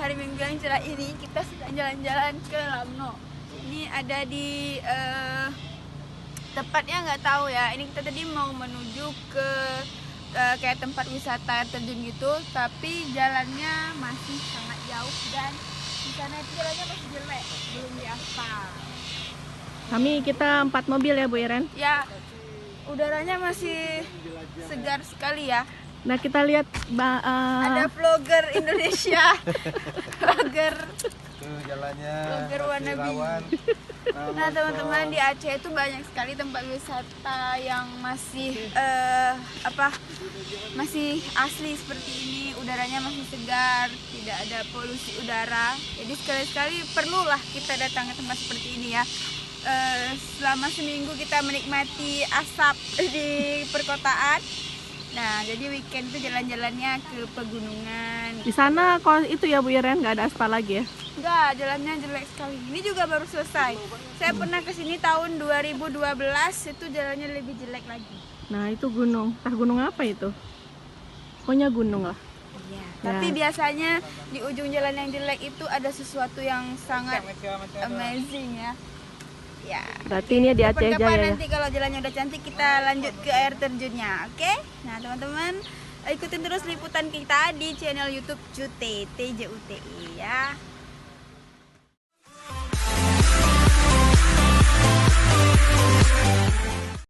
hari Minggu yang cerah ini kita sedang jalan-jalan ke Lamno. Ini ada di tepatnya nggak tahu ya. Ini kita tadi mau menuju ke kayak tempat wisata air terjun gitu, tapi jalannya masih sangat jauh dan di sana itu jalannya masih jelek, belum diaspal. Kita 4 mobil ya Bu Iren. Ya, udaranya masih segar sekali ya. Nah kita lihat Ada vlogger Indonesia, vlogger jalannya wannabe. Nah teman-teman, di Aceh itu banyak sekali tempat wisata yang masih masih asli seperti ini, udaranya masih segar, tidak ada polusi udara. Jadi sekali-sekali perlulah kita datang ke tempat seperti ini ya. Selama seminggu kita menikmati asap di perkotaan. Nah, jadi weekend itu jalan-jalannya ke pegunungan. di sana kalau itu ya Bu Iren nggak ada aspal lagi ya? Enggak, jalannya jelek sekali. Ini juga baru selesai. Saya pernah kesini tahun 2012, itu jalannya lebih jelek lagi. Nah itu gunung, gunung apa itu? Pokoknya gunung lah. Iya. Tapi biasanya di ujung jalan yang jelek itu ada sesuatu yang sangat amazing ya. Ya. Berarti ini di Aceh Kapan-kapan Jaya ya? nanti kalau jalannya udah cantik kita lanjut ke air terjunnya, oke? Nah teman-teman, ikutin terus liputan kita di channel YouTube Jute TJUTI ya.